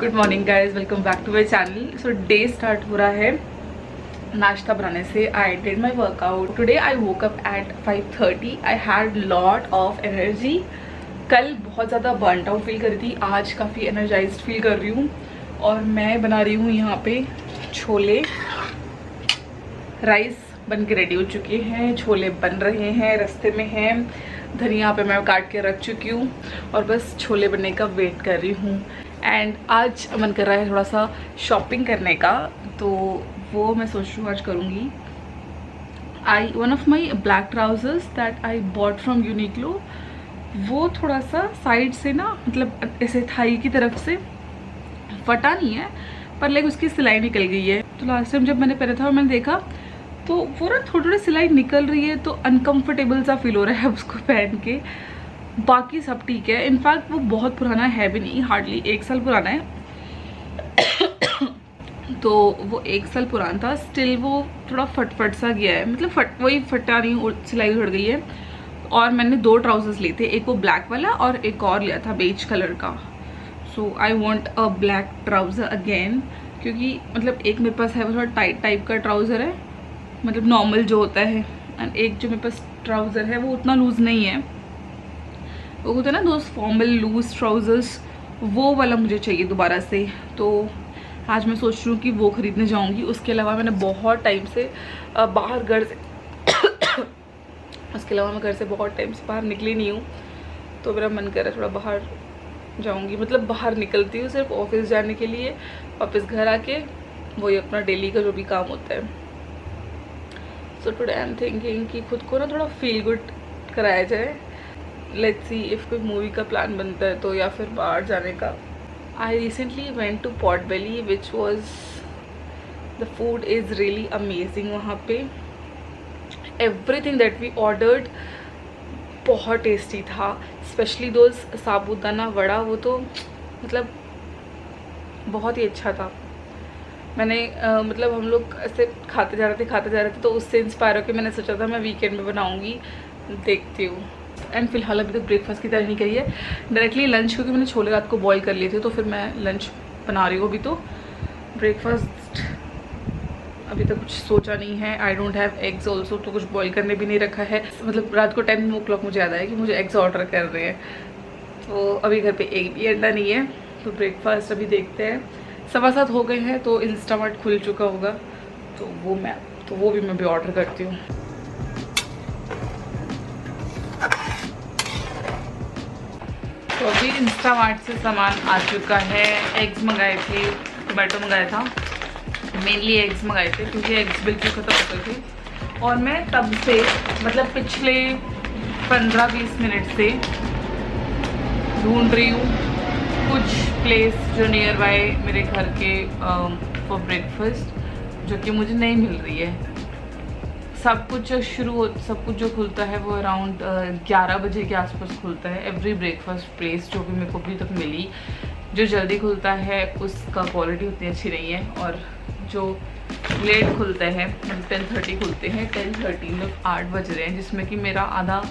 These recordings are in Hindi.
Good morning guys, welcome back to my channel. So day start हो रहा है नाश्ता बनाने से। I did my workout today. I woke up at 5:30। I had lot of energy. कल बहुत ज़्यादा बर्नट आउट फील कर रही थी, आज काफ़ी एनर्जाइज्ड फील कर रही हूँ। और मैं बना रही हूँ यहाँ पे छोले। राइस बन के रेडी हो चुके हैं, छोले बन रहे हैं, रास्ते में हैं। धनिया पे मैं काट के रख चुकी हूँ और बस छोले बनने का वेट कर रही हूँ। एंड आज मन कर रहा है थोड़ा सा शॉपिंग करने का, तो वो मैं सोच रही हूँ आज करूँगी। One of my black trousers that I bought from Uniqlo, वो थोड़ा सा साइड से ना, मतलब ऐसे थाई की तरफ से फटा नहीं है, पर लाइक उसकी सिलाई निकल गई है। तो लास्ट टाइम जब मैंने पहना था और मैंने देखा तो वो ना थोड़ी थोड़ी सिलाई निकल रही है, तो अनकंफर्टेबल सा फील हो रहा है उसको पहन के। बाकी सब ठीक है। इनफैक्ट वो बहुत पुराना है भी नहीं, हार्डली 1 साल पुराना है। तो वो 1 साल पुराना था, स्टिल वो थोड़ा फट सा गया है, मतलब वही फटा नहीं, सिलाई उड़ गई है। और मैंने 2 ट्राउजर्स लिए थे, एक वो ब्लैक वाला और एक और लिया था बेज कलर का। So I want a black trouser again, क्योंकि मतलब एक मेरे पास है वो थोड़ा टाइट टाइप का ट्राउज़र है, मतलब नॉर्मल जो होता है, एंड एक जो मेरे पास ट्राउज़र है वो उतना लूज़ नहीं है। वो होता है ना दोस्त फॉर्मल लूज ट्राउजर्स, वो वाला मुझे चाहिए दोबारा से। तो आज मैं सोच रही हूँ कि वो ख़रीदने जाऊँगी। उसके अलावा मैंने बहुत टाइम से बाहर घर से उसके अलावा मैं घर से बहुत टाइम से बाहर निकली नहीं हूँ, तो मेरा मन कर रहा है थोड़ा बाहर जाऊँगी। मतलब बाहर निकलती हूँ सिर्फ ऑफिस जाने के लिए, वापस घर आके वही अपना डेली का जो भी काम होता है। So today I am thinking कि खुद को ना थोड़ा फील गुड कराया जाए। लेट्स सी इफ कोई मूवी का प्लान बनता है तो, या फिर बाहर जाने का। I recently went to pot valley which was, the food is really amazing वहाँ पे। एवरीथिंग दैट वी ऑर्डर्ड बहुत टेस्टी था, स्पेशली दोज साबूदाना वड़ा, वो तो मतलब बहुत ही अच्छा था। मैंने मतलब हम लोग ऐसे खाते जा रहे थे, तो उससे इंस्पायर होकर मैंने सोचा था मैं वीकेंड में बनाऊँगी, देखती हूँ। एंड फिलहाल अभी तक ब्रेकफास्ट की तैयारी नहीं करी है, डायरेक्टली लंच, क्योंकि मैंने छोले रात को बॉईल कर लिए थे, तो फिर मैं लंच बना रही हूँ अभी। तो ब्रेकफास्ट अभी तक कुछ सोचा नहीं है। I don't have eggs also, तो कुछ बॉईल करने भी नहीं रखा है। मतलब रात को 10 o'clock मुझे याद आया कि मुझे एग्स ऑर्डर कर रहे हैं, तो अभी घर पे एक भी अंडा नहीं है। तो ब्रेकफास्ट अभी देखते हैं। 7:15 हो गए हैं, तो इंस्टामार्ट खुल चुका होगा, तो वो भी मैं भी ऑर्डर करती हूँ। तो अभी इंस्टामार्ट से सामान आ चुका है। एग्स मंगाए थे, टोमेटो मंगाया था, मेनली एग्स मंगाए थे क्योंकि एग्स बिल्कुल ख़त्म हो गए थे। और मैं तब से, मतलब पिछले 15-20 मिनट से ढूंढ रही हूँ कुछ प्लेस जो नियर बाय मेरे घर के फॉर ब्रेकफास्ट, जो कि मुझे नहीं मिल रही है। सब कुछ जो खुलता है वो अराउंड 11 बजे के आसपास खुलता है। एवरी ब्रेकफास्ट प्लेस जो भी मेरे को अभी तक मिली, जो जल्दी खुलता है उसका क्वालिटी उतनी अच्छी नहीं है, और जो लेट खुलते हैं, मतलब 10:30 खुलते हैं, 10:30 में 8 बज रहे हैं, जिसमें कि मेरा आधा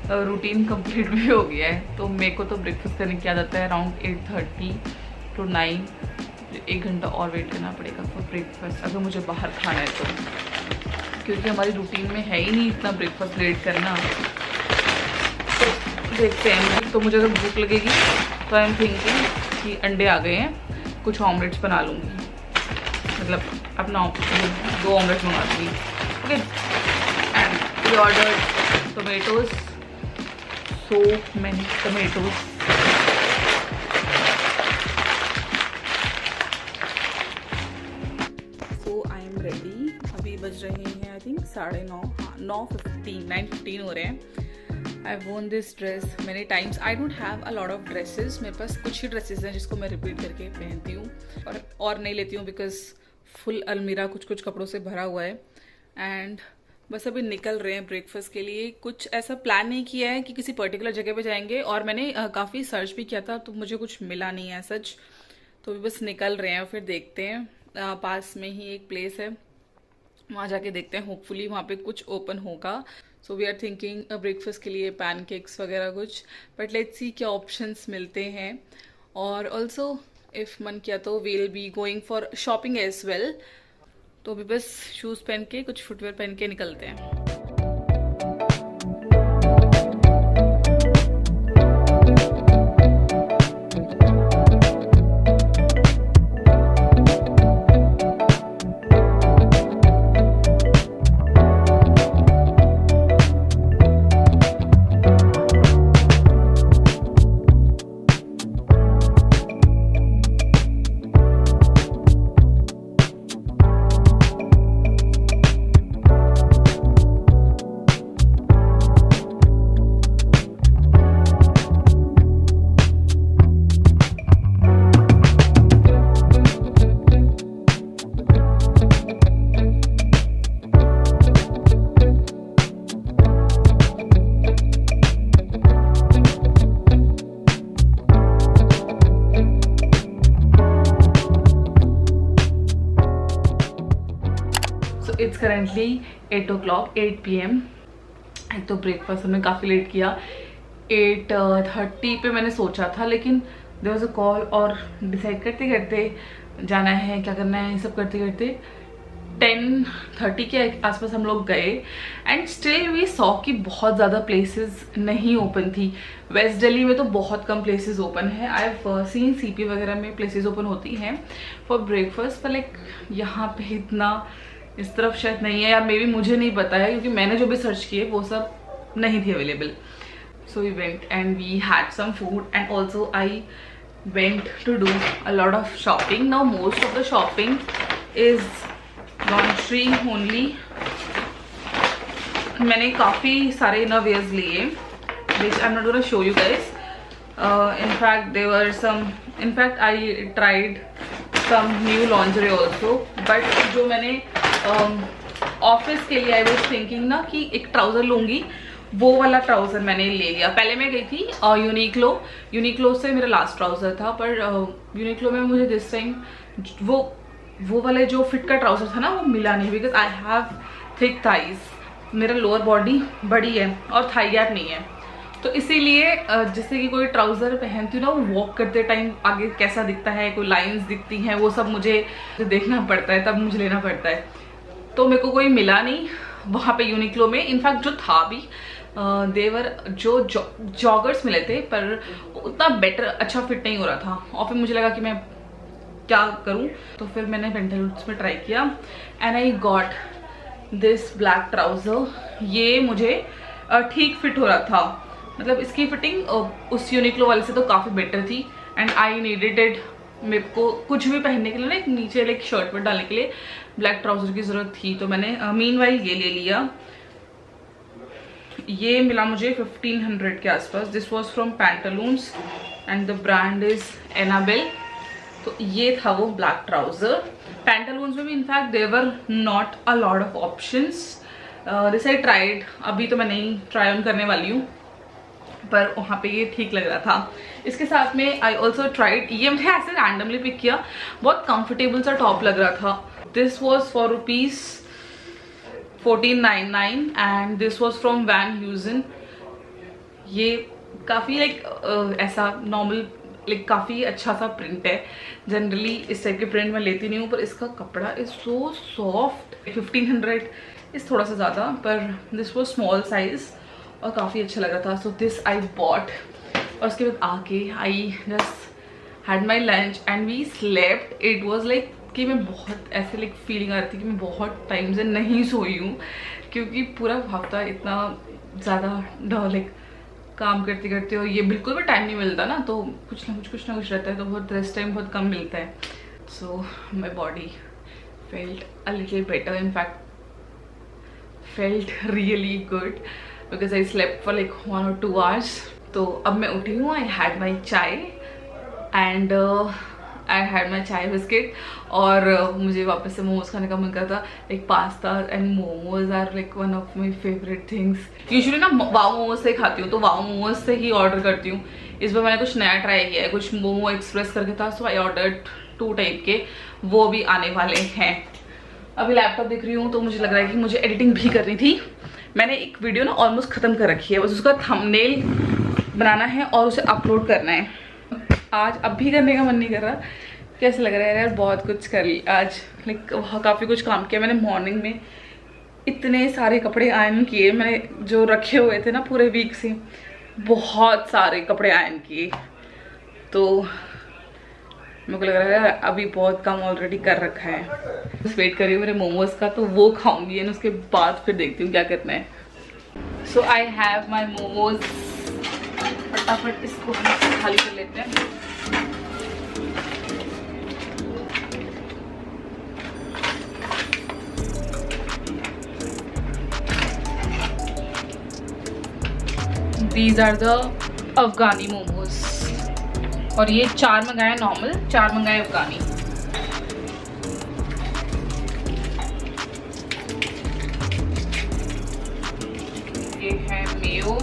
रूटीन कंप्लीट भी हो गया है। तो मेरे को तो ब्रेकफास्ट करने की आदत है अराउंड 8:30 to 9, 1 घंटा और वेट करना पड़ेगा फॉर ब्रेकफास्ट अगर मुझे बाहर खाना है तो, क्योंकि हमारी रूटीन में है ही नहीं इतना ब्रेकफास्ट लेट करना। तो देखते हैं। तो मुझे अगर भूख लगेगी तो आई एम थिंकिंग कि अंडे आ गए हैं, कुछ ऑमलेट्स बना लूँगी, मतलब अपना 2 ऑमलेट्स मंगा दूँगी। Okay, and we ordered tomatoes, so many tomatoes. अभी बज रहे हैं आई थिंक 9:30, हाँ 9:15 हो रहे हैं। आई वोन this dress many times. I don't have a lot of dresses, मेरे पास कुछ ही ड्रेसेस हैं जिसको मैं रिपीट करके पहनती हूँ, और नहीं लेती हूँ, बिकॉज फुल अलमीरा कुछ कपड़ों से भरा हुआ है। एंड बस अभी निकल रहे हैं ब्रेकफास्ट के लिए। कुछ ऐसा प्लान नहीं किया है कि किसी पर्टिकुलर जगह पे जाएंगे, और मैंने काफ़ी सर्च भी किया था तो मुझे कुछ मिला नहीं है सच। तो अभी बस निकल रहे हैं, फिर देखते हैं। पास में ही एक प्लेस है, वहाँ जाके देखते हैं, होपफुली वहाँ पे कुछ ओपन होगा। So we are thinking breakfast के लिए पैनकेक्स वगैरह कुछ, बट लेट्स सी क्या ऑप्शंस मिलते हैं। और ऑल्सो इफ़ मन किया तो we'll be going for shopping as well. तो अभी बस शूज़ पहन के कुछ फुटवेयर पहन के निकलते हैं। It's currently 8 o'clock 8 PM। एक तो ब्रेकफास्ट हमने काफ़ी लेट किया, 8:30 पे मैंने सोचा था, लेकिन देयर वाज अ कॉल और डिसाइड करते करते जाना है क्या करना है, ये सब करते करते 10:30 के आसपास हम लोग गए। एंड स्टिल वी सॉ कि बहुत ज़्यादा प्लेसेस नहीं ओपन थी। वेस्ट दिल्ली में तो बहुत कम प्लेसेस ओपन है। आई हैव सीन CP वगैरह में प्लेसेस ओपन होती हैं फॉर ब्रेकफास्ट, पर लाइक यहाँ पे इतना इस तरफ शायद नहीं है, या मे बी मुझे नहीं पता है, क्योंकि मैंने जो भी सर्च किए वो सब नहीं थी available. So we went and we had some food and also I went to do a lot of shopping. Now most of the shopping is laundry only. मैंने काफ़ी सारे इनरवियर्स लिए which I am not gonna show you guys. In fact they were some, in fact I tried some new lingerie also, but जो मैंने ऑफिस के लिए आई वाज थिंकिंग ना कि एक ट्राउज़र लूँगी, वो वाला ट्राउज़र मैंने ले लिया। पहले मैं गई थी यूनिक्लो से मेरा लास्ट ट्राउज़र था, पर यूनिक्लो में मुझे दिस टाइम वो वाले जो फिट का ट्राउज़र था ना वो मिला नहीं, because I have thick thighs. मेरा लोअर बॉडी बड़ी है और थाई गैप नहीं है, तो इसीलिए जैसे कि कोई ट्राउज़र पहनती हूँ ना, वो वॉक करते टाइम आगे कैसा दिखता है, कोई लाइंस दिखती हैं, वो सब मुझे देखना पड़ता है, तब मुझे लेना पड़ता है। तो मेरे को कोई मिला नहीं वहाँ पे यूनिक्लो में। इनफैक्ट जो था भी देवर जो जॉगर्स मिले थे, पर उतना बेटर अच्छा फिट नहीं हो रहा था, और फिर मुझे लगा कि मैं क्या करूँ, तो फिर मैंने पेंटालून्स में ट्राई किया and I got this black trouser. ये मुझे ठीक फिट हो रहा था, मतलब इसकी फिटिंग उस यूनिक्लो वाले से तो काफ़ी बेटर थी। एंड आई नीडेड इट, मेरे को कुछ भी पहनने के लिए ना एक नीचे लाइक शर्ट पर डालने के लिए ब्लैक ट्राउज़र की ज़रूरत थी, तो मैंने मीनवाइल ये ले लिया। ये मिला मुझे 1500 के आसपास। This was from Pantaloons and the brand is Annabelle. तो ये था वो ब्लैक ट्राउज़र। पैंटालून्स में भी in fact there not a lot of options. This I tried, अभी तो मैं नहीं ट्राई ऑन करने वाली हूँ, पर वहाँ पे ये ठीक लग रहा था। इसके साथ में आई ऑल्सो ट्राइड, ये मैंने ऐसे रैंडमली पिक किया, बहुत कंफर्टेबल सा टॉप लग रहा था। This was for ₹1499 and this was from Van Heusen. ये काफ़ी लाइक ऐसा नॉर्मल लाइक काफ़ी अच्छा सा प्रिंट है। जनरली इस टाइप के प्रिंट मैं लेती नहीं हूँ, पर इसका कपड़ा इज़ सो सॉफ्ट। 1500 इस थोड़ा सा ज़्यादा, पर दिस वॉज स्मॉल साइज़ और काफ़ी अच्छा लग रहा था। सो दिस आई बॉट, और उसके बाद आके I just had my lunch and we slept. It was like कि मैं बहुत ऐसे लाइक फीलिंग आ रही थी कि मैं बहुत टाइम से नहीं सोई हूँ, क्योंकि पूरा हफ्ता इतना ज़्यादा लाइक काम करते करते हो, ये बिल्कुल भी टाइम नहीं मिलता ना, तो कुछ ना कुछ रहता है, तो बहुत रेस्ट टाइम बहुत कम मिलता है। So my body felt a little better, in fact felt really good because I slept for like 1 or 2 hours। तो अब मैं उठी हूँ, आई हैड माई चाय एंड आई हैड माई चाय बिस्किट, और मुझे वापस से मोमोज खाने का मन करता। Like pasta and momos are like one of my favourite things. Usually ना वाओ मोमोज से खाती हूँ, तो वाओ मोमोज से ही ऑर्डर करती हूँ। इस बार मैंने कुछ नया ट्राई किया है, कुछ मोमो एक्सप्रेस करके था, सो आई ऑर्डर 2 टाइप के, वो भी आने वाले हैं। अभी लैपटॉप देख रही हूँ, तो मुझे लग रहा है कि मुझे एडिटिंग भी करनी थी। मैंने एक वीडियो ना ऑलमोस्ट ख़त्म कर रखी है, बस उसका थंबनेल बनाना है और उसे अपलोड करना है। आज अभी करने का मन नहीं कर रहा। कैसा लग रहा है यार, बहुत कुछ कर ली आज, लाइक काफ़ी कुछ काम किया मैंने। मॉर्निंग में इतने सारे कपड़े आयरन किए मैंने, जो रखे हुए थे ना पूरे वीक से, बहुत सारे कपड़े आयरन किए। तो मेरे को लग रहा है अभी बहुत काम ऑलरेडी कर रखा है। बस वेट कर रही हूँ मेरे मोमोज का, तो वो खाऊंगी एंड उसके बाद फिर देखती हूँ क्या करना है। सो आई हैव माई मोमोज। फटाफट इसको हम खाली कर लेते हैं। These are the अफगानी मोमोज, और ये 4 मंगाए नॉर्मल, 4 मंगाए अफगानी। ये है मेयो,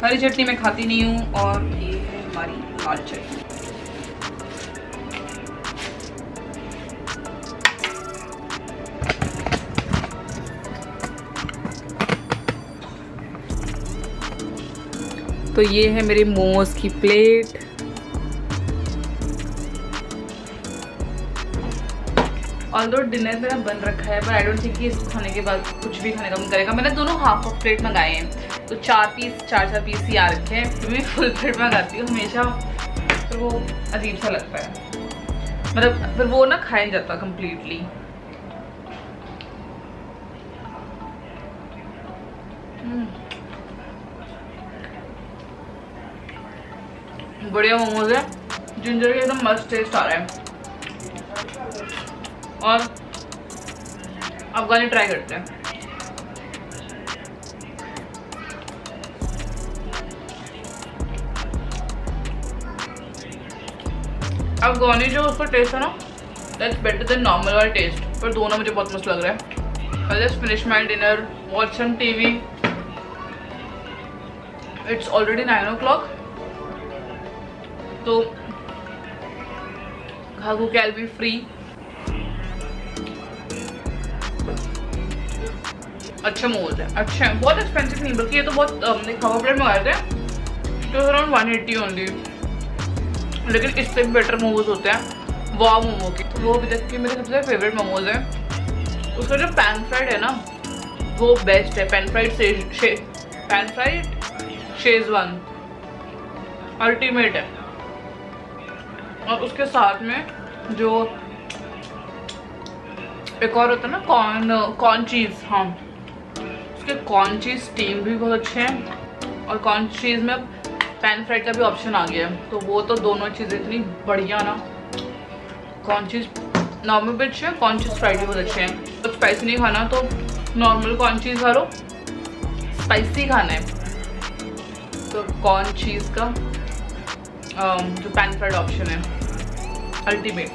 हरी चटनी मैं खाती नहीं हूँ, और ये है हमारी लाल चटनी। तो ये है मेरे मोमोज की प्लेट। ऑल्दो डिनर मेरा बन रखा है, पर आई डोंट थिंक कि इसको खाने के बाद कुछ भी खाने का मन करेगा। मैंने दोनों हाफ ऑफ प्लेट मंगाए हैं, तो 4 पीस ही आ रखे हैं। फिर भी फुल प्लेट मंगाती हूँ हमेशा, तो वो अजीब सा लगता है, मतलब फिर वो ना खाया नहीं जाता कम्प्लीटली। बढ़िया मोमोज है, जिंजर के एकदम मस्त टेस्ट आ रहा है। और अफगानी ट्राई करते हैं। अफगानी जो उसका टेस्ट है ना, दैट्स बेटर देन नॉर्मल वाला टेस्ट, पर दोनों मुझे बहुत मस्त लग रहा है। I just finish my dinner, watch some TV. It's already 9 o'clock, तो घाघू कैल बी फ्री। अच्छे मोमोज है, अच्छे हैं, बहुत एक्सपेंसिव नहीं, बल्कि ये तो बहुत खावा प्लेट मंगाए थे, तो अराउंड 180 ओनली। लेकिन इससे भी बेटर मोमोज होते हैं वाह मोमो के। तो वो अभी तक के मेरे सबसे फेवरेट मोमोज है। उसका जो पैन फ्राइड है ना, वो बेस्ट है। पैन फ्राइड शेजवान अल्टीमेट है। और उसके साथ में जो एक और होता है ना, कॉर्न चीज़, हाँ, उसके कॉर्न चीज़ स्टीम भी बहुत अच्छे हैं, और कॉर्न चीज़ में पैन फ्राइड का भी ऑप्शन आ गया है। तो वो तो दोनों चीज़ें इतनी बढ़िया ना, कॉर्न चीज़ नॉर्मल भी अच्छे हैं, कॉर्न चीज़ फ्राइड भी बहुत अच्छे हैं। तो स्पाइसी नहीं खाना तो नॉर्मल कॉर्न चीज़ खा लो, स्पाइसी खाना है तो कॉर्न चीज़ का जो पैन फ्राइड ऑप्शन है अल्टीमेट।